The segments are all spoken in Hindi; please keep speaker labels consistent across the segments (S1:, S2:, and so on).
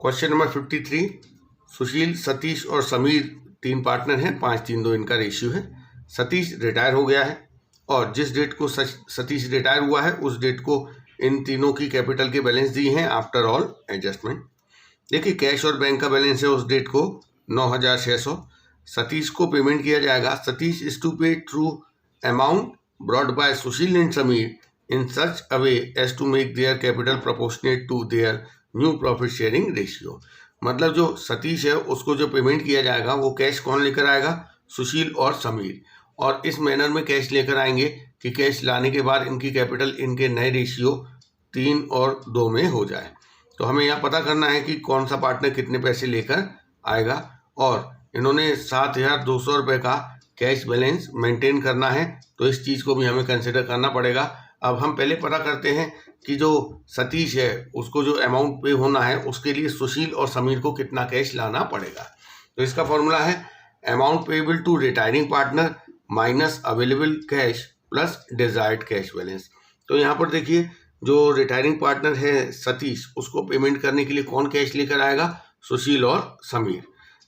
S1: क्वेश्चन नंबर 53, सुशील, सतीश और समीर तीन पार्टनर हैं, 5-3-2 इनका रेशियो है। सतीश रिटायर हो गया है और जिस डेट को सतीश रिटायर हुआ है उस डेट को इन तीनों की कैपिटल के बैलेंस दिए हैं आफ्टर ऑल एडजस्टमेंट। देखिए कैश और बैंक का बैलेंस है उस डेट को 9,600। सतीश को पेमेंट किया जाएगा। Satish is to pay through amount brought by Sushil and Sameer in such a way as to make their capital proportionate to their new profit sharing ratio. मतलब जो सतीश है उसको जो पेमेंट किया जाएगा वो कैश कौन लेकर आएगा? सुशील और समीर। और इस मैनर में कैश लेकर आएंगे कि कैश लाने के बाद इनकी कैपिटल इनके नए रेशियो 3 और 2 में हो जाए। तो हमें यहाँ पता करना है कि कौन सा पार्टनर कितने पैसे लेकर आएगा। और इन्होंने 7,200 रुपये का कैश बैलेंस मेंटेन करना है, तो इस चीज़ को भी हमें कंसिडर करना पड़ेगा। अब हम पहले पता करते हैं कि जो सतीश है उसको जो अमाउंट पे होना है उसके लिए सुशील और समीर को कितना कैश लाना पड़ेगा। तो इसका फॉर्मूला है amount payable to retiring partner minus available cash plus desired cash balance. तो यहाँ पर देखिए जो रिटायरिंग पार्टनर है सतीश, उसको पेमेंट करने के लिए कौन कैश लेकर आएगा? सुशील और समीर।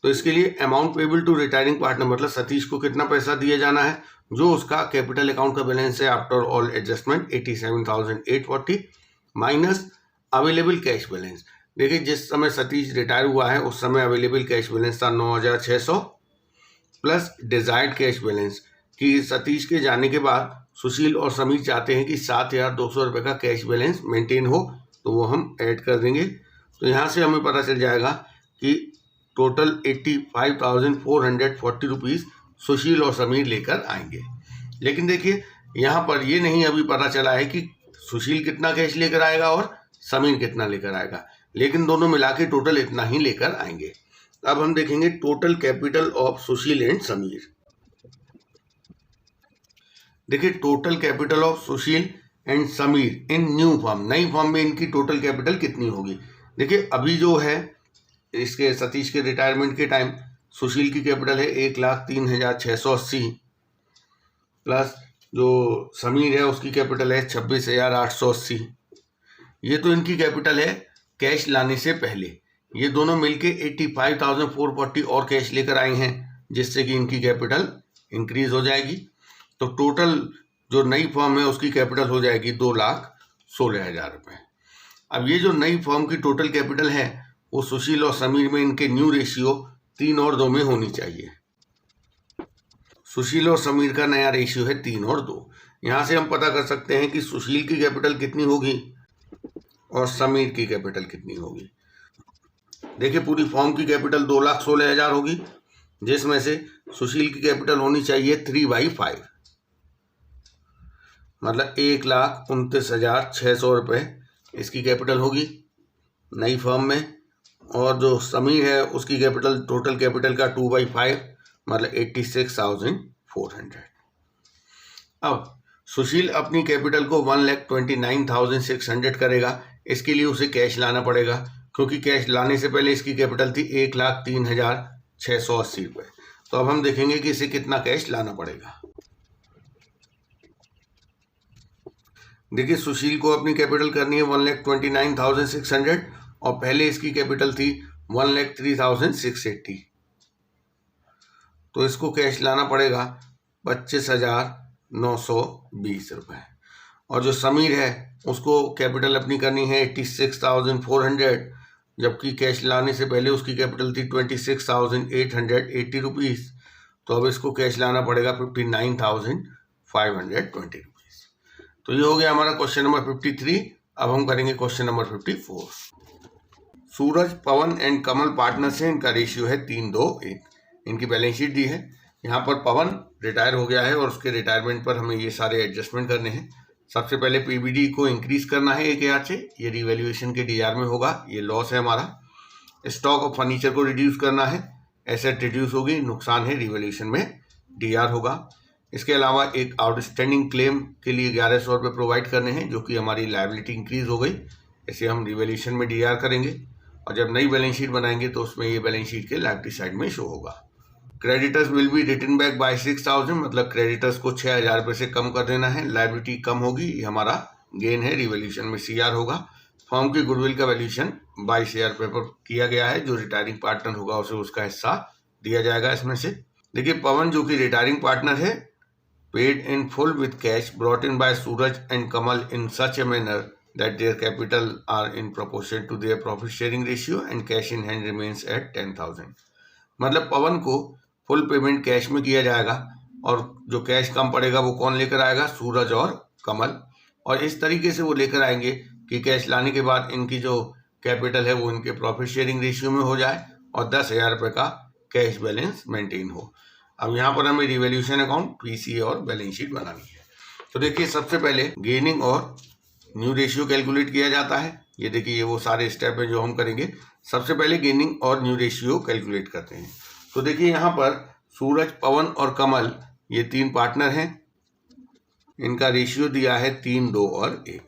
S1: तो इसके लिए amount payable to retiring partner मतलब सतीश को कितना पैसा दिया जाना है? जो उसका कैपिटल अकाउंट का बैलेंस है after all adjustment 87,840 minus available cash balance. देखिए जिस समय सतीश रिटायर हुआ है उस समय अवेलेबल कैश बैलेंस था 9,600 प्लस डिजायर्ड कैश बैलेंस कि सतीश के जाने के बाद सुशील और समीर चाहते हैं कि 7,200 रुपये का कैश बैलेंस मेंटेन हो, तो वो हम ऐड कर देंगे। तो यहाँ से हमें पता चल जाएगा कि टोटल 85,440 रुपीज़ सुशील और समीर लेकर आएंगे। लेकिन देखिए यहाँ पर ये नहीं अभी पता चला है कि सुशील कितना कैश लेकर आएगा और समीर कितना लेकर आएगा, लेकिन दोनों मिला के टोटल इतना ही लेकर आएंगे। अब हम देखेंगे total capital of Sushil and Sameer. देखिए total capital of Sushil and Sameer in new form, नई फॉर्म में इनकी टोटल कैपिटल कितनी होगी? देखिए अभी जो है इसके सतीश के रिटायरमेंट के टाइम सुशील की कैपिटल है 1,03,680 प्लस जो समीर है उसकी कैपिटल है 26,880। ये तो इनकी कैपिटल है कैश लाने से पहले। ये दोनों मिलके 85,440 और कैश लेकर आए हैं जिससे कि इनकी कैपिटल इंक्रीज हो जाएगी। तो टोटल जो नई फॉर्म है उसकी कैपिटल हो जाएगी 2,16,000 रुपये। अब ये जो नई फॉर्म की टोटल कैपिटल है वो सुशील और समीर में इनके न्यू रेशियो 3 और 2 में होनी चाहिए। सुशील और समीर का नया रेशियो है 3 और 2। यहाँ से हम पता कर सकते हैं कि सुशील की कैपिटल कितनी होगी और समीर की कैपिटल कितनी होगी। देखिए पूरी फॉर्म की कैपिटल 2,16,000 होगी, जिसमें से सुशील की कैपिटल होनी चाहिए 3/5 मतलब 1,29,600 रुपये इसकी कैपिटल होगी नई फर्म में। और जो समीर है उसकी कैपिटल टोटल कैपिटल का 2/5 मतलब 86,400। अब सुशील अपनी कैपिटल को 1,29,600 करेगा। इसके लिए उसे कैश लाना पड़ेगा क्योंकि कैश लाने से पहले इसकी कैपिटल थी 1,03,680 रुपये। तो अब हम देखेंगे कि इसे कितना कैश लाना पड़ेगा। देखिए सुशील को अपनी कैपिटल करनी है 1,29,600 और पहले इसकी कैपिटल थी 1,03,680। तो इसको कैश लाना पड़ेगा 25,920 रुपये। और जो समीर है उसको कैपिटल अपनी करनी है 86,400, जबकि कैश लाने से पहले उसकी कैपिटल थी 26,880 रुपीज़। तो अब इसको कैश लाना पड़ेगा 59,520 रुपीज़। तो ये हो गया हमारा क्वेश्चन नंबर 53। अब हम करेंगे question number 54। Suraj, Pawan and Kamal partners हैं, इनका रेशियो है 3-2-1। इनकी बैलेंस शीट दी है। यहाँ पर पवन रिटायर हो गया है और उसके रिटायरमेंट पर हमें ये सारे एडजस्टमेंट करने हैं। सबसे पहले पीबीडी को इंक्रीज करना है 1,000 से, ये रिवैल्यूएशन के डीआर में होगा, ये लॉस है हमारा। स्टॉक ऑफ फर्नीचर को रिड्यूस करना है, एसेट रिड्यूस होगी, नुकसान है, रिवैल्यूएशन में डीआर होगा। इसके अलावा एक आउटस्टैंडिंग क्लेम के लिए 1,100 रुपये प्रोवाइड करने हैं जो कि हमारी लायबिलिटी इंक्रीज हो गई, इसे हम रिवैल्यूएशन में डीआर करेंगे। और जब नई बैलेंस शीट बनाएंगे तो उसमें ये बैलेंस शीट के लायबिलिटी साइड में शो होगा। Creditors will be return back by 6,000 मतलब क्रेडिटर्स को 6,000 रुपये से कम कर देना है, लायबिलिटी कम होगी, ये हमारा गेन है, रिवैल्यूएशन में सीआर होगा। फर्म की गुडविल का वैल्यूएशन 22,000 रुपये पर किया गया है। जो रिटायरिंग पार्टनर होगा उसे उसका हिस्सा दिया जाएगा इसमें से। देखिए पवन जो कि रिटायरिंग पार्टनर है, paid in full with cash brought in by Suraj and Kamal in such a manner that their capital are in proportion to their profit sharing ratio and cash in hand remains at 10,000। मतलब पवन को फुल पेमेंट कैश में किया जाएगा और जो कैश कम पड़ेगा वो कौन लेकर आएगा, सूरज और कमल। और इस तरीके से वो लेकर आएंगे कि कैश लाने के बाद इनकी जो कैपिटल है वो इनके प्रॉफिट शेयरिंग रेशियो में हो जाए और 10,000 रुपये का कैश बैलेंस मेंटेन हो। अब यहाँ पर हमें रिवैल्यूएशन अकाउंट, पीसीए और बैलेंस शीट बनानी है। तो देखिए सबसे पहले गेनिंग और न्यू रेशियो कैलकुलेट किया जाता है। ये देखिए ये वो सारे स्टेप हैं जो हम करेंगे। सबसे पहले गेनिंग और न्यू रेशियो कैलकुलेट करते हैं। तो देखिए यहाँ पर सूरज, पवन और कमल ये 3 पार्टनर हैं। इनका रेशियो दिया है 3, 2 और 1।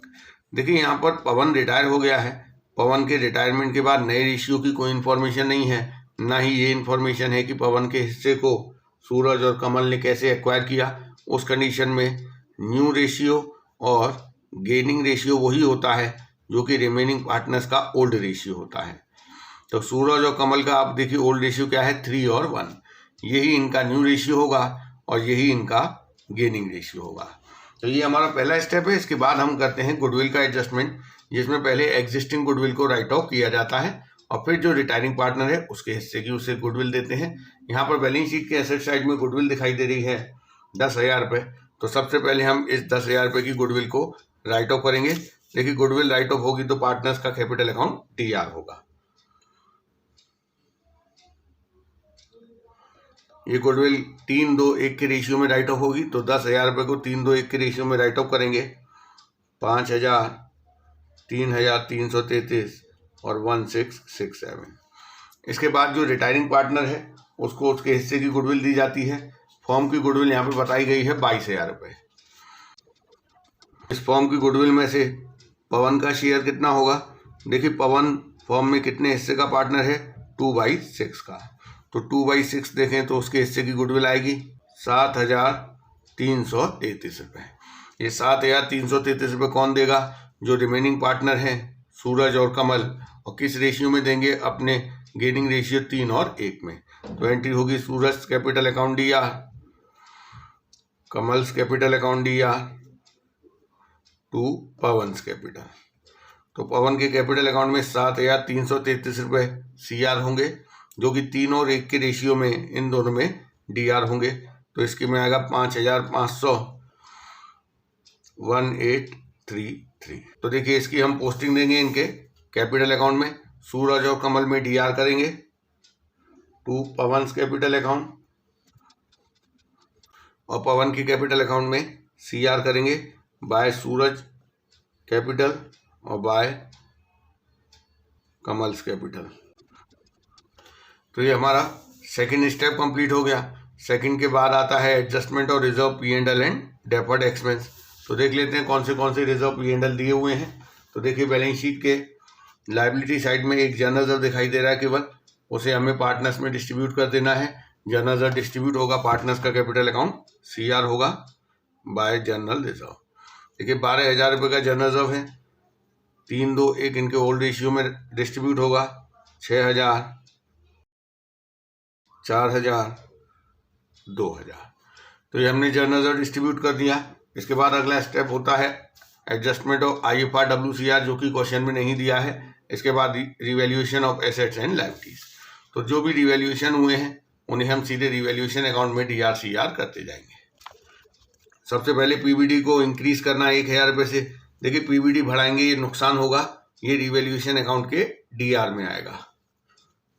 S1: देखिए यहाँ पर पवन रिटायर हो गया है। पवन के रिटायरमेंट के बाद नए रेशियो की कोई इन्फॉर्मेशन नहीं है, ना ही ये इन्फॉर्मेशन है कि पवन के हिस्से को सूरज और कमल ने कैसे एक्वायर किया। उस कंडीशन में न्यू रेशियो और गेनिंग रेशियो वही होता है जो कि रिमेनिंग पार्टनर्स का ओल्ड रेशियो होता है। तो सूरज और कमल का आप देखिए ओल्ड रेशियो क्या है, 3 और 1। यही इनका न्यू रेशियो होगा और यही इनका गेनिंग रेशियो होगा। तो ये हमारा पहला स्टेप है। इसके बाद हम करते हैं गुडविल का एडजस्टमेंट, जिसमें पहले एग्जिस्टिंग गुडविल को राइट ऑफ किया जाता है और फिर जो रिटायरिंग पार्टनर है उसके हिस्से की उसे गुडविल देते हैं। यहाँ पर बैलेंस शीट के एसेट साइड में गुडविल दिखाई दे रही है 10,000 रुपये। तो सबसे पहले हम इस 10,000 रुपये की गुडविल को राइट ऑफ करेंगे। देखिए गुडविल राइट ऑफ होगी तो पार्टनर्स का कैपिटल अकाउंट टीआर होगा। ये गुडविल 3, 2, 1 के रेशियो में राइट ऑफ होगी। तो 10,000 रुपये को 3, 2, 1 के रेशियो में राइट ऑफ करेंगे। 5,000, 3,333 और 1,667। इसके बाद जो रिटायरिंग पार्टनर है उसको उसके हिस्से की गुडविल दी जाती है। फॉर्म की गुडविल यहाँ पे बताई गई है 22,000 रुपये। इस फॉर्म की गुडविल में से पवन का शेयर कितना होगा। देखिए पवन फॉर्म में कितने हिस्से का पार्टनर है, 2/6 का। तो 2/6 देखें तो उसके हिस्से की गुडविल आएगी 7,333 रुपये। ये 7,333 रुपये कौन देगा, जो रिमेनिंग पार्टनर हैं सूरज और कमल। और किस रेशियो में देंगे, अपने गेनिंग रेशियो 3 और 1 में। तो एंट्री होगी Suraj capital account DR, Kamal's capital account DR to Pawan's capital. तो पवन के कैपिटल अकाउंट में 7,333 रुपये सीआर होंगे, जो कि 3 और 1 के रेशियो में इन दोनों में डीआर होंगे। तो इसके में आएगा 5,500 1833। तो देखिए इसकी हम पोस्टिंग देंगे इनके कैपिटल अकाउंट में। सूरज और कमल में डीआर करेंगे टू पवन्स कैपिटल अकाउंट और पवन के कैपिटल अकाउंट में सीआर करेंगे बाय सूरज कैपिटल और बाय कमल्स कैपिटल। तो ये हमारा सेकंड स्टेप कंप्लीट हो गया। सेकंड के बाद आता है एडजस्टमेंट और reserve P&L and deferred expense. तो देख लेते हैं कौन से रिजर्व P&L दिए हुए हैं। तो देखिए बैलेंस शीट के लायबिलिटी साइड में एक जनरल रिजर्व दिखाई दे रहा है केवल, उसे हमें पार्टनर्स में डिस्ट्रीब्यूट कर देना है। जनरल रिजर्व डिस्ट्रीब्यूट होगा, पार्टनर्स का कैपिटल अकाउंट CR होगा बाय जनरल रिजर्व। देखिए 12,000 रुपये का जनरल रिजर्व है, 3, 2, 1 इनके ओल्ड रेशियो में डिस्ट्रीब्यूट होगा 6,000, 4,000, 2,000। तो ये हमने जनरल रिजर्व डिस्ट्रीब्यूट कर दिया। इसके बाद अगला स्टेप होता है एडजस्टमेंट ऑफ IFR WCR, जो कि क्वेश्चन में नहीं दिया है। इसके बाद revaluation of assets and liabilities. तो जो भी रिवैल्यूएशन हुए हैं उन्हें हम सीधे रिवैल्यूएशन अकाउंट में DRCR करते जाएंगे। सबसे पहले PBD को इंक्रीज करना है 1,000 रुपये से। देखिए PBD बढ़ाएंगे ये नुकसान होगा, ये रिवैल्यूएशन अकाउंट के DR में आएगा।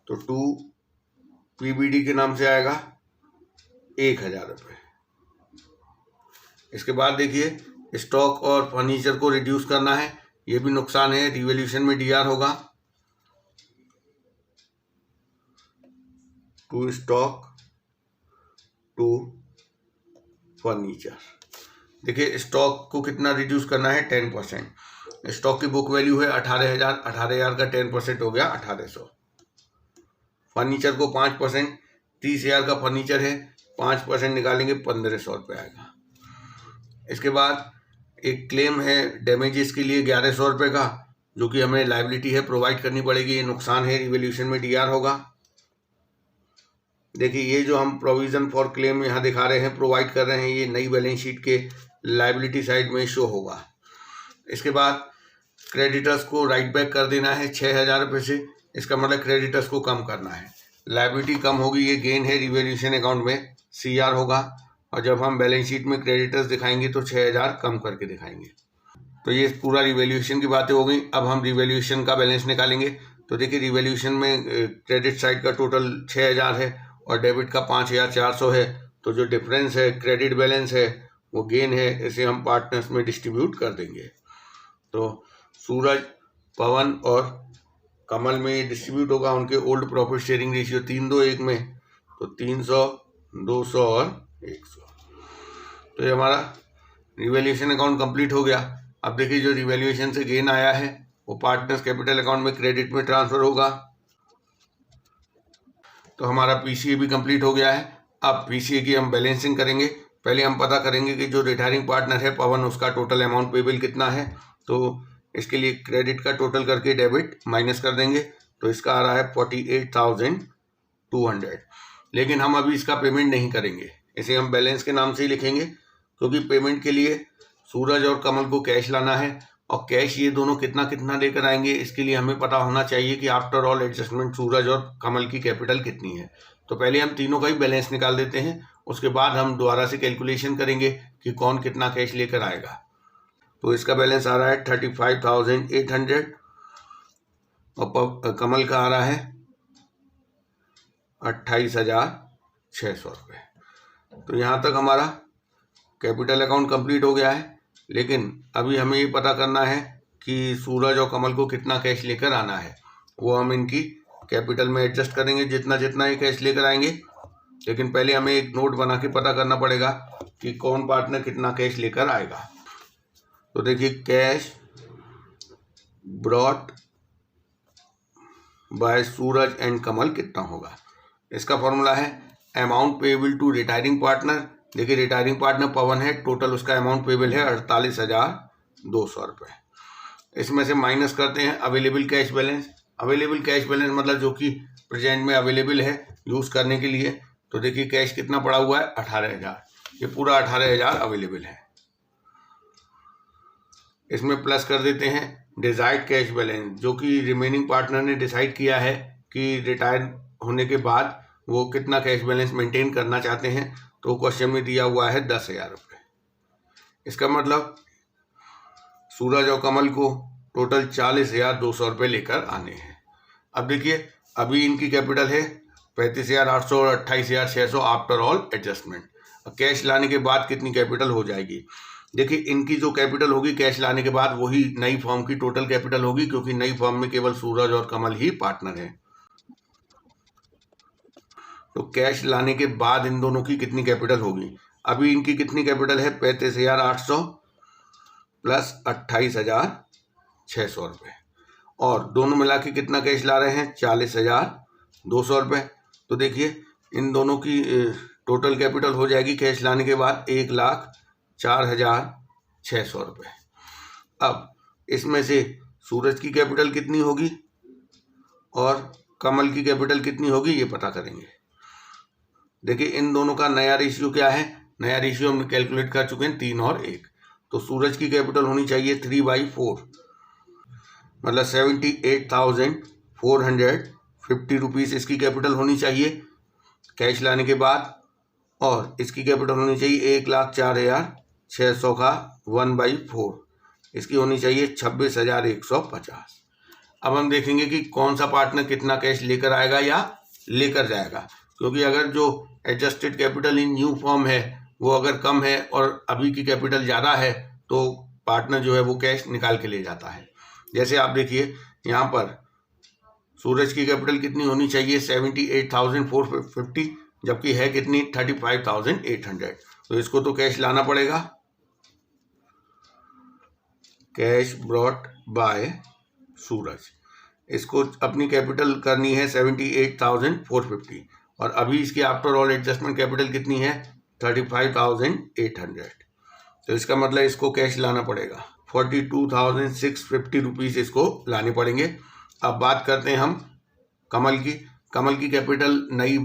S1: तो 2 PBD के नाम से आएगा 1,000 रुपये। इसके बाद देखिए स्टॉक और फर्नीचर को रिड्यूस करना है, ये भी नुकसान है, रिवैल्यूएशन में DR होगा। To stock to furniture. देखिए स्टॉक को कितना रिड्यूस करना है, 10%। स्टॉक की बुक वैल्यू है 18,000, 18,000 का 10% हो गया 1,800। फर्नीचर को 5%, 30,000 का फर्नीचर है, 5% निकालेंगे 1,500 रुपये आएगा। इसके बाद एक क्लेम है डैमेजेस के लिए 1,100 रुपये का, जो कि हमें लायबिलिटी है प्रोवाइड करनी पड़ेगी, ये नुकसान है, रिवैल्यूएशन में डीआर होगा। देखिए ये जो हम प्रोविजन फॉर क्लेम यहाँ दिखा रहे हैं, प्रोवाइड कर रहे हैं, ये नई बैलेंस शीट के लायबिलिटी साइड में शो होगा। इसके बाद क्रेडिटर्स को राइट बैक कर देना है 6,000 रुपये से, इसका मतलब क्रेडिटर्स को कम करना है। लायबिलिटी कम होगी, ये गेन है, रिवैल्यूएशन अकाउंट में सीआर होगा, और जब हम बैलेंस शीट में क्रेडिटर्स दिखाएंगे तो 6,000 कम करके दिखाएंगे। तो ये पूरा रिवैल्यूएशन की बातें हो गई। अब हम रिवैल्यूएशन का बैलेंस निकालेंगे। तो देखिए रिवैल्यूएशन में क्रेडिट साइड का टोटल 6,000 है और डेबिट का 5,400 है। तो जो डिफरेंस है क्रेडिट बैलेंस है वो गेन है, इसे हम पार्टनर्स में डिस्ट्रीब्यूट कर देंगे। तो सूरज, पवन और कमल में डिस्ट्रीब्यूट होगा, उनके ओल्ड प्रॉफिट शेयरिंग रेशियो 3-2-1 में, तो 300, 200 और 100। तो ये हमारा रिवैल्यूएशन अकाउंट कंप्लीट हो गया। अब देखिए जो रिवैल्यूएशन से गेन आया है वो पार्टनर्स कैपिटल अकाउंट में क्रेडिट में ट्रांसफर होगा। तो हमारा पीसीए भी कंप्लीट हो गया है। अब पीसीए की हम बैलेंसिंग करेंगे। पहले हम पता करेंगे कि जो रिटायरिंग पार्टनर है पवन, उसका टोटल अमाउंट पेबल कितना है। तो इसके लिए क्रेडिट का टोटल करके डेबिट माइनस कर देंगे, तो इसका आ रहा है 48,200। लेकिन हम अभी इसका पेमेंट नहीं करेंगे, इसे हम बैलेंस के नाम से ही लिखेंगे, क्योंकि पेमेंट के लिए सूरज और कमल को कैश लाना है, और कैश ये दोनों कितना कितना लेकर आएंगे इसके लिए हमें पता होना चाहिए कि आफ्टर ऑल एडजस्टमेंट सूरज और कमल की कैपिटल कितनी है। तो पहले हम तीनों का ही बैलेंस निकाल देते हैं, उसके बाद हम दोबारा से कैलकुलेशन करेंगे कि कौन कितना कैश लेकर आएगा। तो इसका बैलेंस आ रहा है 35,800 और कमल का आ रहा है 28,600 रुपये। तो यहाँ तक हमारा कैपिटल अकाउंट कंप्लीट हो गया है। लेकिन अभी हमें ये पता करना है कि सूरज और कमल को कितना कैश लेकर आना है, वो हम इनकी कैपिटल में एडजस्ट करेंगे जितना जितना ये कैश लेकर आएंगे। लेकिन पहले हमें एक नोट बना के पता करना पड़ेगा कि कौन पार्टनर कितना कैश लेकर आएगा। तो देखिए cash brought by Suraj and Kamal कितना होगा। इसका फॉर्मूला है amount payable to retiring partner. देखिए रिटायरिंग पार्टनर पवन है, टोटल उसका अमाउंट पेबल है 48,200 रुपये। इसमें से माइनस करते हैं available cash balance. Available cash balance मतलब जो कि प्रेजेंट में अवेलेबल है यूज़ करने के लिए। तो देखिए कैश कितना पड़ा हुआ है 18,000, ये पूरा 18,000 अवेलेबल है। इसमें प्लस कर देते हैं डिजायर्ड कैश बैलेंस, जो कि रिमेनिंग पार्टनर ने डिसाइड किया है कि रिटायर होने के बाद वो कितना कैश बैलेंस मेंटेन करना चाहते हैं। तो क्वेश्चन में दिया हुआ है 10,000 रुपये। इसका मतलब सूरज और कमल को टोटल 40,200 रुपये लेकर आने हैं। अब देखिए अभी इनकी कैपिटल है 35,800 और 28,600 आफ्टर ऑल एडजस्टमेंट। कैश लाने के बाद कितनी कैपिटल हो जाएगी। देखिए इनकी जो कैपिटल होगी कैश लाने के बाद वही नई फर्म की टोटल कैपिटल होगी, क्योंकि नई फर्म में केवल सूरज और कमल ही पार्टनर हैं। तो कैश लाने के बाद इन दोनों की कितनी कैपिटल होगी। अभी इनकी कितनी कैपिटल है 35,800 प्लस 28,600 रुपये, और दोनों मिला के कितना कैश ला रहे हैं 40,200 रुपये। तो देखिए इन दोनों की टोटल कैपिटल हो जाएगी कैश लाने के बाद 1,04,600 रुपये। अब इसमें से सूरज की कैपिटल कितनी होगी और कमल की कैपिटल कितनी होगी ये पता करेंगे। देखिए इन दोनों का नया रेशियो क्या है। नया रेशियो हम कैलकुलेट कर चुके हैं 3 और 1। तो सूरज की कैपिटल होनी चाहिए 3/4, मतलब 78,450 रुपीज़ इसकी कैपिटल होनी चाहिए कैश लाने के बाद, और इसकी कैपिटल होनी चाहिए 1,04,600 का 1/4, इसकी होनी चाहिए 26,150। अब हम देखेंगे कि कौन सा पार्टनर कितना कैश लेकर आएगा या लेकर जाएगा, क्योंकि अगर जो adjusted capital in new form है वो अगर कम है और अभी की कैपिटल ज़्यादा है तो पार्टनर जो है वो कैश निकाल के ले जाता है। जैसे आप देखिए यहाँ पर सूरज की कैपिटल कितनी होनी चाहिए 78,450, जबकि है कितनी 35,800। तो इसको तो कैश लाना पड़ेगा। कैश ब्रॉट बाय सूरज, इसको अपनी कैपिटल करनी है 78,450, और अभी इसकी आफ्टर ऑल एडजस्टमेंट कैपिटल कितनी है 35,800। तो इसका मतलब इसको कैश लाना पड़ेगा 42,650 रुपीज़ इसको लाने पड़ेंगे। अब बात करते हैं हम कमल की। कमल की कैपिटल नई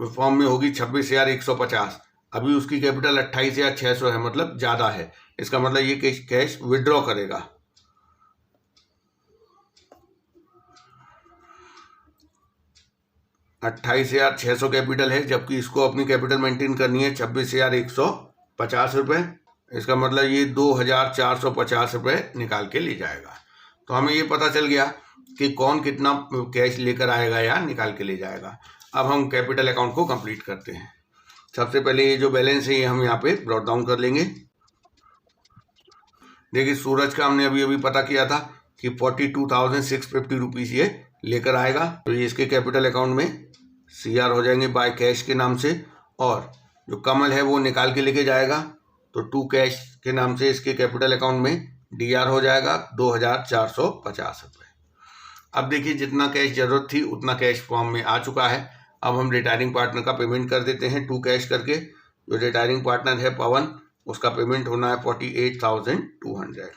S1: फॉर्म में होगी 26,150। अभी उसकी कैपिटल 28,600 है, मतलब ज़्यादा है। इसका मतलब ये कैश विड्रॉ करेगा। ₹28,600 कैपिटल है, जबकि इसको अपनी कैपिटल मेंटेन करनी है 26,150 रुपये। इसका मतलब ये 2,450 रुपये निकाल के ले जाएगा। तो हमें ये पता चल गया कि कौन कितना कैश लेकर आएगा या निकाल के ले जाएगा। अब हम कैपिटल अकाउंट को कंप्लीट करते हैं। सबसे पहले ये जो बैलेंस है ये हम यहाँ पे ब्रॉट डाउन कर लेंगे। देखिए सूरज का हमने अभी पता किया था कि 42,650 रुपीज़ ये लेकर आएगा। तो ये इसके कैपिटल अकाउंट में CR हो जाएंगे बाय कैश के नाम से, और जो कमल है वो निकाल के लेके जाएगा तो टू कैश के नाम से इसके कैपिटल अकाउंट में DR हो जाएगा 2,450 रुपये। अब देखिए जितना कैश जरूरत थी उतना कैश फॉर्म में आ चुका है। अब हम रिटायरिंग पार्टनर का पेमेंट कर देते हैं टू कैश करके। जो रिटायरिंग पार्टनर है पवन, उसका पेमेंट होना है 48,200।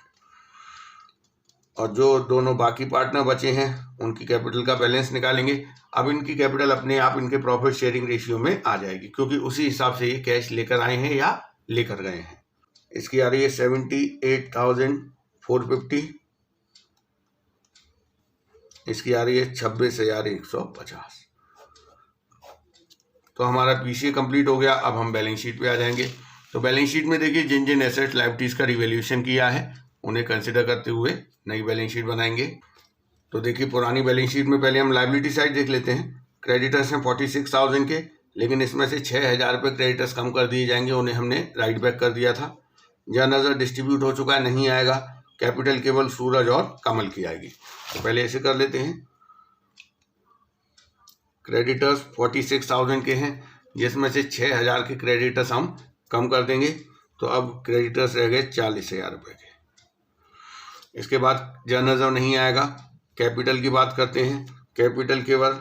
S1: और जो दोनों बाकी पार्टनर बचे हैं उनकी कैपिटल का बैलेंस निकालेंगे। अब इनकी कैपिटल अपने आप इनके प्रॉफिट शेयरिंग रेशियो में आ जाएगी, क्योंकि उसी हिसाब से ये कैश लेकर आए हैं या लेकर गए हैं। इसकी आ रही है 78,450। इसकी आ रही है 26,150। तो हमारा PCA कंप्लीट हो गया। अब हम बैलेंस शीट पे आ जाएंगे। तो बैलेंस शीट में देखिए जिन जिन एसेट लायबिलिटीज का रिवैल्यूएशन किया है उन्हें कंसिडर करते हुए नई बैलेंस शीट बनाएंगे। तो देखिए पुरानी बैलेंस शीट में पहले हम लायबिलिटी साइड देख लेते हैं। क्रेडिटर्स हैं 46,000 के, लेकिन इसमें से 6,000 रुपये क्रेडिटर्स कम कर दिए जाएंगे, उन्हें हमने राइट बैक कर दिया था। जर्नल डिस्ट्रीब्यूट हो चुका है, नहीं आएगा। कैपिटल केवल सूरज और कमल की आएगी। तो पहले ऐसे कर लेते हैं। क्रेडिटर्स 46,000 के हैं, जिसमें से 6,000 के क्रेडिटर्स हम कम कर देंगे। तो अब क्रेडिटर्स रह गए 40,000 रुपये के। इसके बाद जर्नल नहीं आएगा। कैपिटल की बात करते हैं। कैपिटल केवल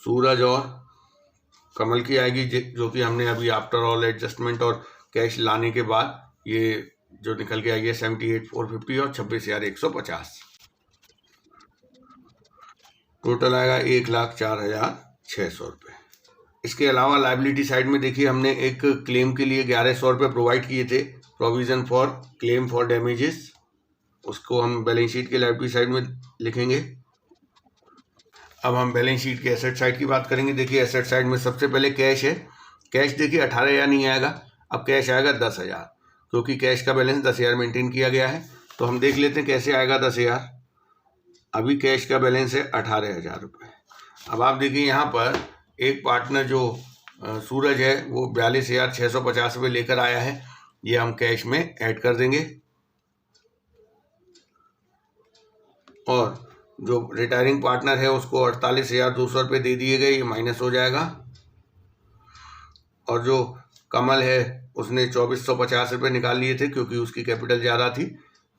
S1: सूरज और कमल की आएगी, जो कि हमने अभी आफ्टर ऑल एडजस्टमेंट और कैश लाने के बाद ये जो निकल के आई है 78,450 और 26,150। टोटल आएगा 1,04,600 रुपये। इसके अलावा लायबिलिटी साइड में देखिए हमने एक क्लेम के लिए 1,100 रुपये प्रोवाइड किए थे, provision for claim for damages. उसको हम बैलेंस शीट के लायबिलिटी साइड में लिखेंगे। अब हम बैलेंस शीट के एसेट साइड की बात करेंगे। देखिए एसेट साइड में सबसे पहले कैश है। कैश देखिए 18,000 नहीं आएगा, अब कैश आएगा 10,000, क्योंकि कैश का बैलेंस 10,000 मेंटेन किया गया है। तो हम देख लेते हैं कैसे आएगा 10,000। अभी कैश का बैलेंस है 18,000 रुपये। अब आप देखिए यहाँ पर एक पार्टनर जो सूरज है वो 42,650 रुपये लेकर आया है, ये हम कैश में ऐड कर देंगे। और जो रिटायरिंग पार्टनर है उसको 48,200 रुपये दे दिए गए, ये माइनस हो जाएगा। और जो कमल है उसने 2,450 रुपये निकाल लिए थे, क्योंकि उसकी कैपिटल ज़्यादा थी।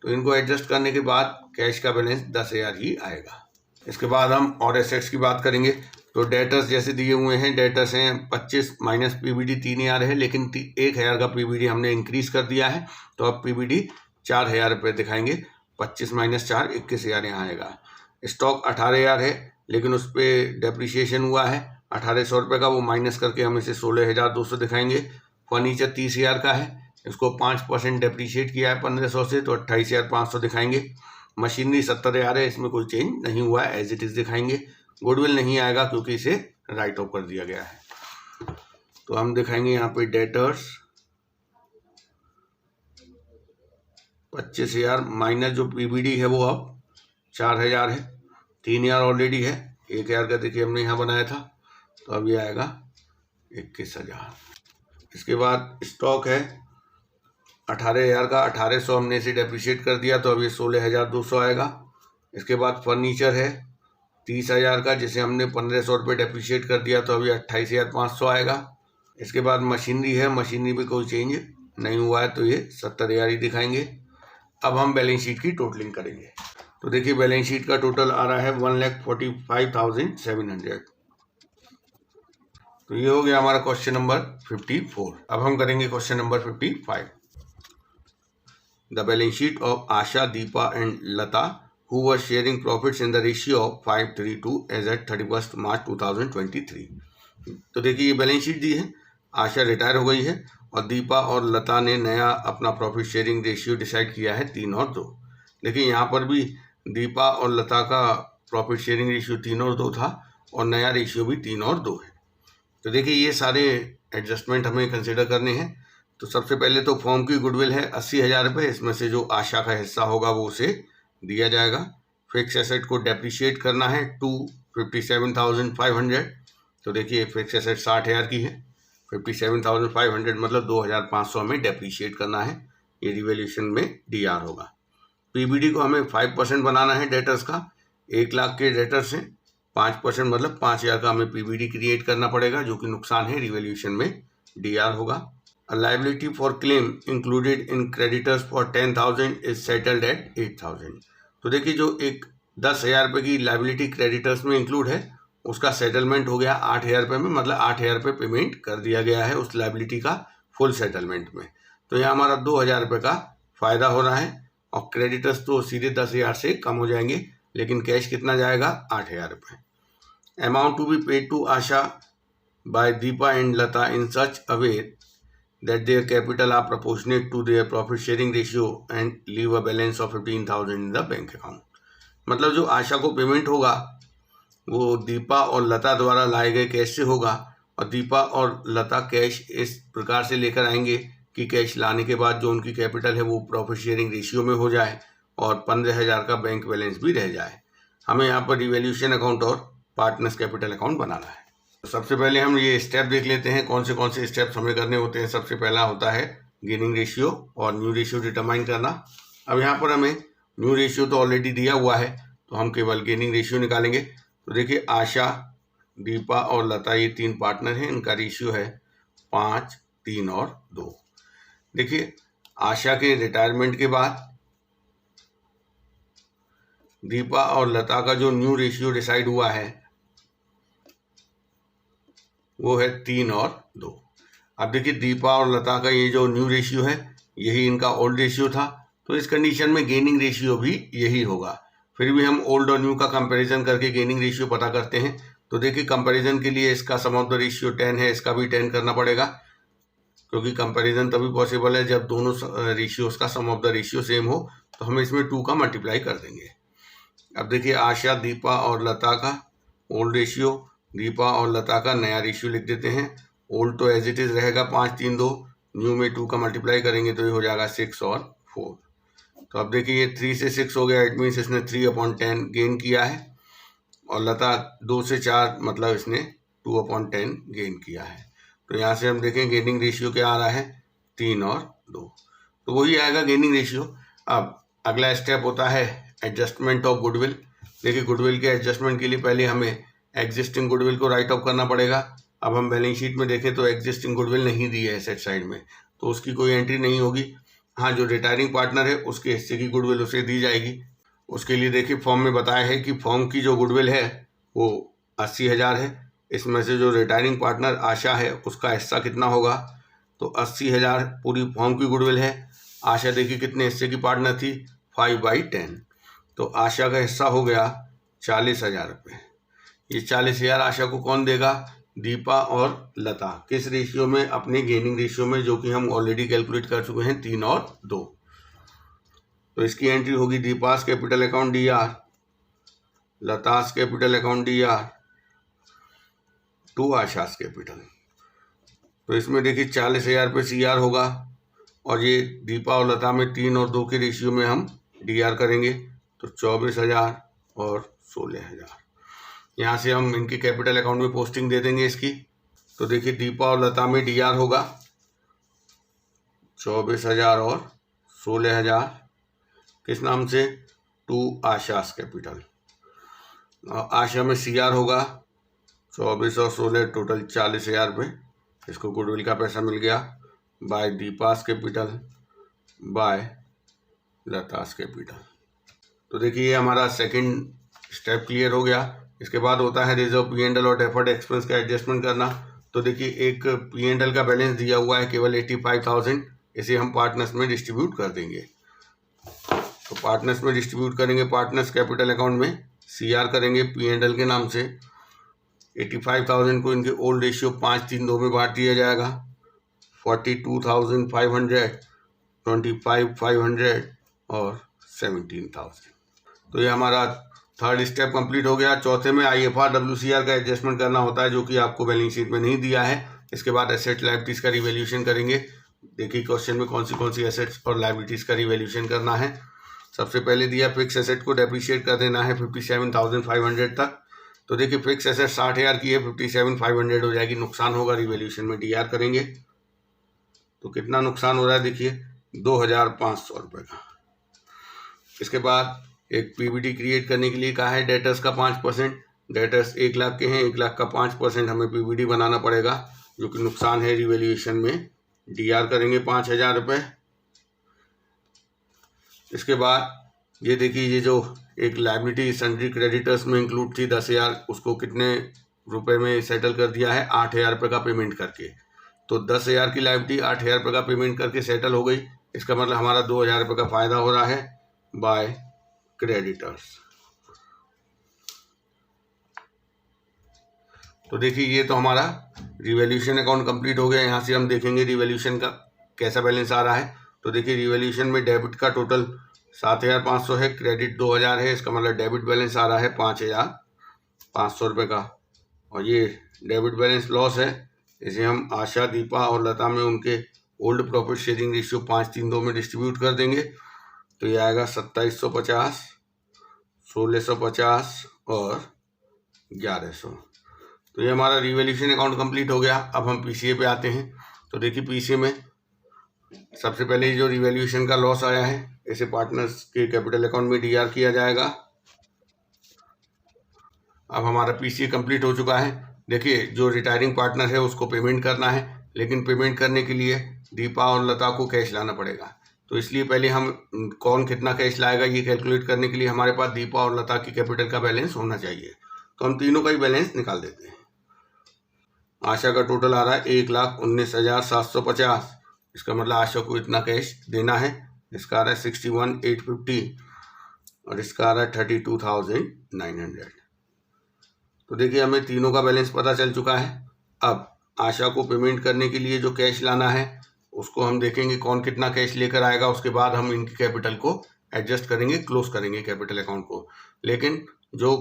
S1: तो इनको एडजस्ट करने के बाद कैश का बैलेंस 10,000 ही आएगा। इसके बाद हम और एसेट्स की बात करेंगे। तो डेटर्स जैसे दिए हुए हैं, डेटर्स हैं 25 माइनस PBD 3,000 है, लेकिन 1,000 का PBD हमने इंक्रीज कर दिया है। तो अब PBD 4,000 रुपये दिखाएंगे। 25 माइनस 4 21,000 यहाँ आएगा। स्टॉक 18,000 है, लेकिन उस पर डेप्रिसिएशन हुआ है 1,800 रुपये का, वो माइनस करके हम इसे 16,200 दिखाएंगे। फर्नीचर 30,000 का है, इसको 5% डेप्रिशिएट किया है 1,500 से, तो 28,500 दिखाएंगे। मशीनरी 70,000 है, इसमें कोई चेंज नहीं हुआ है, एज इट इज़ दिखाएंगे। गुडविल नहीं आएगा क्योंकि इसे राइट ऑफ कर दिया गया है। तो हम दिखाएंगे यहाँ पे डेटर्स 25,000 माइनस जो PBD है वो अब 4,000 है। 3,000 ऑलरेडी है, 1,000 का देखिए हमने यहाँ बनाया था, तो अब ये आएगा 21,000। इसके बाद स्टॉक है 18,000 का, 1,800 हमने इसे डेप्रिशिएट कर दिया, तो अब ये 16,200 आएगा। इसके बाद फर्नीचर है 30,000 का, जिसे हमने 1,500 रुपये डेप्रिशिएट कर दिया, तो अभी 28,500 आएगा। इसके बाद मशीनरी है, मशीनरी में कोई चेंज नहीं हुआ है, तो ये 70,000 ही दिखाएंगे। अब हम बैलेंस शीट की टोटलिंग करेंगे। तो देखिए बैलेंस शीट का टोटल आ रहा है 1,45,700। तो ये हो गया हमारा क्वेश्चन नंबर 54। अब हम करेंगे question number 55। The balance sheet of Asha, Deepa and Lata who were sharing profits in the ratio of 5:3 as at 31st March 2023। तो देखिए ये बैलेंस शीट दी है, आशा रिटायर हो गई है और दीपा और लता ने नया अपना प्रॉफिट शेयरिंग रेशियो डिसाइड किया है 3 और 2। लेकिन यहाँ पर भी दीपा और लता का प्रॉफिट शेयरिंग रेशियो 3 और 2 था और नया रेशियो भी 3 और 2 है। तो देखिए ये सारे एडजस्टमेंट हमें कंसिडर करने हैं। तो सबसे पहले तो फॉर्म की गुडविल है 80,000 रुपये, इसमें से जो आशा का हिस्सा होगा वो उसे दिया जाएगा। फिक्स एसेट को डेप्रिशिएट करना है 257,500। तो देखिए फिक्स एसेट 60,000 की है, 57,500 मतलब 2,500 में डेप्रिशिएट करना है, ये रिवैल्यूएशन में डीआर होगा। पीबीडी को हमें 5% बनाना है डेटर्स का, 1 लाख के डेटर्स हैं, 5% मतलब 5,000 का हमें पीबीडी क्रिएट करना पड़ेगा, जो कि नुकसान है, रिवैल्यूएशन में डीआर होगा। A liability for claim included in creditors for 10,000 is settled at 8,000। तो देखिए जो एक 10,000 रुपये की लाइबिलिटी क्रेडिटर्स में इंक्लूड है, उसका सेटलमेंट हो गया 8,000 रुपये में, मतलब 8,000 रुपये पेमेंट कर दिया गया है उस लाइबिलिटी का फुल सेटलमेंट में। तो यहाँ हमारा 2,000 रुपये का फ़ायदा हो रहा है और क्रेडिटर्स तो सीधे 10,000 से कम हो जाएंगे, लेकिन कैश कितना जाएगा 8,000 रुपये। Amount to be paid to Asha by Deepa and Lata in such a way that their capital are proportionate to their profit sharing ratio and leave a balance of 15,000 in the bank account। मतलब जो आशा को पेमेंट होगा वो दीपा और लता द्वारा लाए गए कैश से होगा, और दीपा और लता कैश इस प्रकार से लेकर आएंगे कि कैश लाने के बाद जो उनकी कैपिटल है वो प्रॉफिट शेयरिंग रेशियो में हो जाए और 15,000 का बैंक बैलेंस भी रह जाए। हमें यहाँ पर रिवैल्यूएशन अकाउंट और पार्टनर्स कैपिटल अकाउंट बनाना है। सबसे पहले हम ये स्टेप देख लेते हैं कौन से स्टेप्स हमें करने होते हैं। सबसे पहला होता है गेनिंग रेशियो और न्यू रेशियो डिटरमाइन करना। अब यहाँ पर हमें न्यू रेशियो तो ऑलरेडी दिया हुआ है, तो हम केवल गेनिंग रेशियो निकालेंगे। तो देखिए आशा, दीपा और लता ये 3 पार्टनर हैं, इनका रेशियो है 5, 3 और 2। देखिए आशा के रिटायरमेंट के बाद दीपा और लता का जो न्यू रेशियो डिसाइड हुआ है वो है 3 और 2। अब देखिए दीपा और लता का ये जो न्यू रेशियो है यही इनका ओल्ड रेशियो था, तो इस कंडीशन में गेनिंग रेशियो भी यही होगा। फिर भी हम ओल्ड और न्यू का कंपैरिजन करके गेनिंग रेशियो पता करते हैं। तो देखिए कंपैरिजन के लिए इसका सम ऑफ द रेशियो 10 है, इसका भी 10 करना पड़ेगा, क्योंकि कंपैरिजन तभी पॉसिबल है जब दोनों रेशियोज का सम ऑफ द रेशियो सेम हो। तो हम इसमें 2 का मल्टीप्लाई कर देंगे। अब देखिए आशा, दीपा और लता का ओल्ड रेशियो, दीपा और लता का नया रेशियो लिख देते हैं। ओल्ड तो एज इट इज रहेगा 5, 3, 2, न्यू में 2 का मल्टीप्लाई करेंगे तो ये हो जाएगा 6 और 4। तो अब देखिए ये 3 से 6 हो गया, इट मीन्स इसने 3/10 गेन किया है, और लता 2 से 4 मतलब इसने 2/10 गेन किया है। तो यहाँ से हम देखें गेनिंग रेशियो क्या आ रहा है 3 और 2, तो वही आएगा गेनिंग रेशियो। अब अगला स्टेप होता है एडजस्टमेंट ऑफ गुडविल। देखिए गुडविल के एडजस्टमेंट के लिए पहले हमें एग्जिस्टिंग गुडविल को राइट ऑफ करना पड़ेगा। अब हम बैलेंस शीट में देखें तो एग्जिस्टिंग गुडविल नहीं दी है एसेट साइड में, तो उसकी कोई एंट्री नहीं होगी। हाँ, जो रिटायरिंग पार्टनर है उसके हिस्से की गुडविल उसे दी जाएगी। उसके लिए देखिए फॉर्म में बताया है कि फॉर्म की जो गुडविल है वो 80,000 है। इसमें से जो रिटायरिंग पार्टनर आशा है उसका हिस्सा कितना होगा, तो 80,000 पूरी फॉर्म की गुडविल है। आशा देखिए कितने हिस्से की पार्टनर थी, 5/10। तो आशा का हिस्सा हो गया 40,000 रुपये। ये 40,000 आशा को कौन देगा, दीपा और लता। किस रेशियो में, अपने गेनिंग रेशियो में, जो कि हम ऑलरेडी कैलकुलेट कर चुके हैं 3 और 2। तो इसकी एंट्री होगी Deepa's capital account DR, Lata's capital account DR to Asha's capital. तो इसमें देखिए 40,000 रुपये सीआर होगा, और ये दीपा और लता में 3 और 2 के रेशियो में हम डीआर करेंगे, तो 24,000 और 16,000। यहाँ से हम इनके कैपिटल अकाउंट में पोस्टिंग दे देंगे इसकी। तो देखिए दीपा और लता में डीआर होगा 24,000 और 16,000, किस नाम से, टू आशास कैपिटल। आशा में सीआर होगा 24 और 16 टोटल 40,000 रुपये। इसको गुडविल का पैसा मिल गया by Deepa's capital by Lata's capital. तो देखिए ये हमारा सेकंड स्टेप क्लियर हो गया। इसके बाद होता है रिजर्व P&L और डेफर्ड एक्सपेंस का एडजस्टमेंट करना। तो देखिए एक P&L का बैलेंस दिया हुआ है केवल 85,000, इसे हम पार्टनर्स में डिस्ट्रीब्यूट कर देंगे। तो पार्टनर्स में डिस्ट्रीब्यूट करेंगे, पार्टनर्स कैपिटल अकाउंट में CR करेंगे P&L के नाम से। 85,000 को इनके ओल्ड रेशियो 5-3-2 में बांट दिया जाएगा। 42,500, 25,500 और 17,000। तो ये हमारा थर्ड स्टेप कंप्लीट हो गया। चौथे में IFR WCR का एडजस्टमेंट करना होता है, जो कि आपको बैलेंस शीट में नहीं दिया है। इसके बाद एसेट लायबिलिटीज का रिवैल्यूएशन करेंगे। देखिए क्वेश्चन में कौन सी एसेट्स और लायबिलिटीज का रिवैल्यूएशन करना है। सबसे पहले दिया फिक्स एसेट को डेप्रिशिएट कर देना है 57,500 तक। तो देखिए फिक्स एसेट 60,000 की है, 57,500 हो जाएगी, नुकसान होगा, रिवैल्यूएशन में DR करेंगे। तो कितना नुकसान हो रहा है देखिए 2,500 रुपये का। इसके बाद एक PBT क्रिएट करने के लिए कहा है डेटर्स का 5%। डेटर्स 1 लाख के हैं, 1 लाख का 5% हमें PBT बनाना पड़ेगा, जो कि नुकसान है। रिवैल्यूएशन में DR करेंगे 5,000 रुपये। इसके बाद ये देखिए, ये जो एक लायबिलिटी सन्ड्री क्रेडिटर्स में इंक्लूड थी 10,000, उसको कितने रुपए में सेटल कर दिया है 8,000 रुपये का पेमेंट करके। तो 10,000 की लायबिलिटी 8,000 रुपये का पेमेंट करके सेटल हो गई। इसका मतलब हमारा 2,000 रुपये का फायदा हो रहा है बाय क्रेडिटर्स। तो देखिए ये तो हमारा रिवैल्यूएशन अकाउंट कंप्लीट हो गया। यहाँ से हम देखेंगे रिवैल्यूएशन का कैसा बैलेंस आ रहा है। तो देखिए रिवैल्यूएशन में डेबिट का टोटल 7,500 है, क्रेडिट 2,000 है। इसका मतलब डेबिट बैलेंस आ रहा है 5,500 रुपये का। और ये डेबिट बैलेंस लॉस है, इसे हम आशा, दीपा और लता में उनके ओल्ड प्रॉफिट शेयरिंग रेशियो 5-3-2 में डिस्ट्रीब्यूट कर देंगे। तो ये आएगा 2,750, 1,650 और 1,100। तो ये हमारा रिवैल्यूएशन अकाउंट कंप्लीट हो गया। अब हम PCA पे आते हैं। तो देखिए PCA में सबसे पहले जो रिवैल्यूएशन का लॉस आया है, इसे पार्टनर्स के कैपिटल अकाउंट में DR किया जाएगा। अब हमारा PCA कंप्लीट हो चुका है। देखिए जो रिटायरिंग पार्टनर है उसको पेमेंट करना है, लेकिन पेमेंट करने के लिए दीपा और लता को कैश लाना पड़ेगा। तो इसलिए पहले हम कौन कितना कैश लाएगा ये कैलकुलेट करने के लिए हमारे पास दीपा और लता की कैपिटल का बैलेंस होना चाहिए। तो हम तीनों का ही बैलेंस निकाल देते हैं। आशा का टोटल आ रहा है 1,19,750। इसका मतलब आशा को इतना कैश देना है। इसका आ रहा है 61,850 और इसका आ रहा है 32,900। तो देखिए हमें तीनों का बैलेंस पता चल चुका है। अब आशा को पेमेंट करने के लिए जो कैश लाना है उसको हम देखेंगे कौन कितना कैश लेकर आएगा। उसके बाद हम इनकी कैपिटल को एडजस्ट करेंगे, क्लोज करेंगे कैपिटल अकाउंट को। लेकिन जो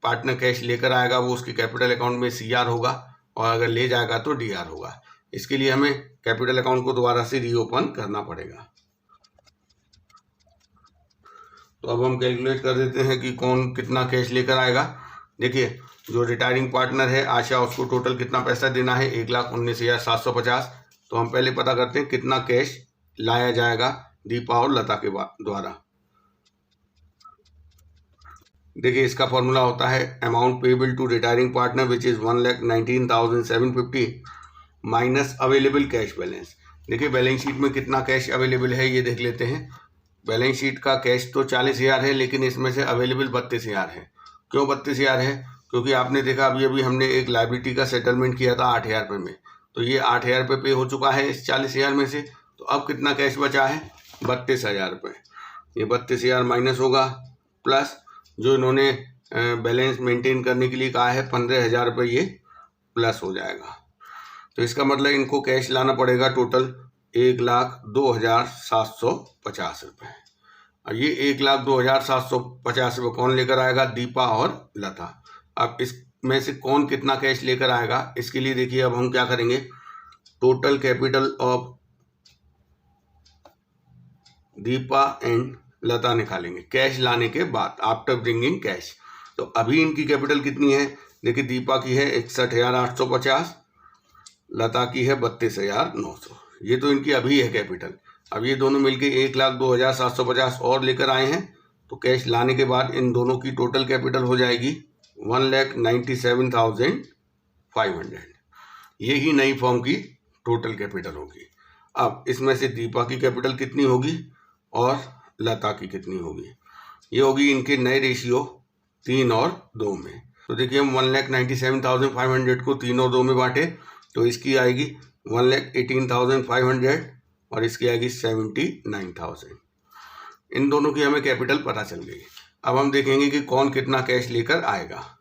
S1: पार्टनर कैश लेकर आएगा वो उसके कैपिटल अकाउंट में CR होगा, और अगर ले जाएगा तो DR होगा। इसके लिए हमें कैपिटल अकाउंट को दोबारा से रीओपन करना पड़ेगा। तो अब हम कैलकुलेट कर देते हैं कि कौन कितना कैश लेकर आएगा। देखिए जो रिटायरिंग पार्टनर है आशा, उसको टोटल कितना पैसा देना है 1,19,750। तो हम पहले पता करते हैं कितना कैश लाया जाएगा दीपा और लता के द्वारा। देखिए इसका फॉर्मूला होता है amount payable to retiring partner which is 1,19,750 minus available cash balance. देखिए बैलेंस शीट में कितना कैश अवेलेबल है ये देख लेते हैं। बैलेंस शीट का कैश तो 40,000 है, लेकिन इसमें से अवेलेबल 32,000 है। क्यों 32,000 है? क्योंकि आपने देखा अभी हमने एक लायबिलिटी का सेटलमेंट किया था 8,000 रुपये में। तो ये 8,000 रुपये पे हो चुका है इस 40,000 में से। तो अब कितना कैश बचा है 32,000 रुपये। ये 32,000 माइनस होगा, प्लस जो इन्होंने बैलेंस मेंटेन करने के लिए कहा है 15,000 रुपये, ये प्लस हो जाएगा। तो इसका मतलब इनको कैश लाना पड़ेगा टोटल 1,02,750 रुपये। और ये 1,02,750 रुपये कौन लेकर आएगा? दीपा और लता। अब इसमें से कौन कितना कैश लेकर आएगा इसके लिए देखिए अब हम क्या करेंगे, total capital of Deepa and Lata निकालेंगे कैश लाने के बाद, आफ्टर ब्रिंगिंग कैश। तो अभी इनकी कैपिटल कितनी है? देखिए दीपा की है 61,850, लता की है 32,900। ये तो इनकी अभी है कैपिटल। अब ये दोनों मिलके 1,02,750 और लेकर आए हैं। तो कैश लाने के बाद इन दोनों की टोटल कैपिटल हो जाएगी 1,97,500। ये ही नई फॉर्म की टोटल कैपिटल होगी। अब इसमें से दीपा की कैपिटल कितनी होगी और लता की कितनी होगी? ये होगी इनके नए रेशियो 3 और 2 में। तो देखिए हम 1,97,500 को 3 और 2 में बांटे तो इसकी आएगी 1,18,500 और इसकी आएगी 79,000। इन दोनों की हमें कैपिटल पता चल गई। अब हम देखेंगे कि कौन कितना कैश लेकर आएगा।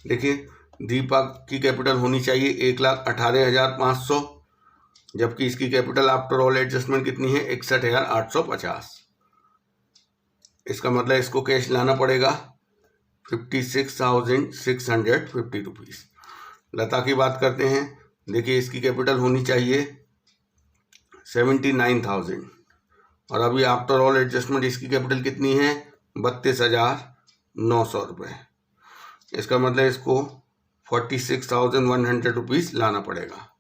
S1: देखिए, दीपक की कैपिटल होनी चाहिए 1,18,500, जबकि इसकी कैपिटल आफ्टर ऑल एडजस्टमेंट कितनी है 61,850। इसका मतलब इसको कैश लाना पड़ेगा 56,650 रुपीज़। लता की बात करते हैं। देखिए, इसकी कैपिटल होनी चाहिए 79,000 और अभी आफ्टर ऑल एडजस्टमेंट इसकी कैपिटल कितनी है 32,900 रुपये। इसका मतलब इसको 46,100 रुपीज़ लाना पड़ेगा।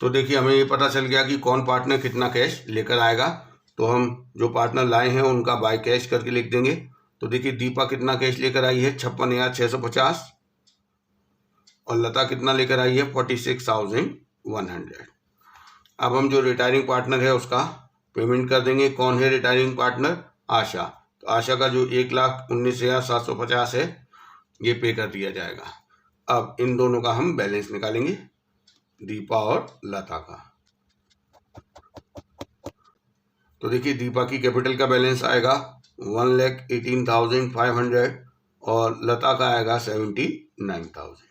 S1: तो देखिए, हमें ये पता चल गया कि कौन पार्टनर कितना कैश लेकर आएगा। तो हम जो पार्टनर लाए हैं उनका बाय कैश करके लिख देंगे। तो देखिए, दीपा कितना कैश लेकर आई है 56,650 और लता कितना लेकर आई है 46,100। अब हम जो रिटायरिंग पार्टनर है उसका पेमेंट कर देंगे। कौन है रिटायरिंग पार्टनर? आशा। तो आशा का जो 1,19,750 है ये पे कर दिया जाएगा। अब इन दोनों का हम बैलेंस निकालेंगे, दीपा और लता का। तो देखिए, दीपा की कैपिटल का बैलेंस आएगा 1,18,500 और लता का आएगा 79,000।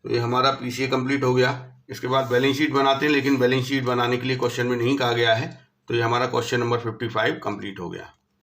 S1: तो ये हमारा पीसीए कंप्लीट हो गया। इसके बाद बैलेंस शीट बनाते हैं, लेकिन बैलेंस शीट बनाने के लिए क्वेश्चन में नहीं कहा गया है। तो ये हमारा क्वेश्चन नंबर 55 कंप्लीट हो गया।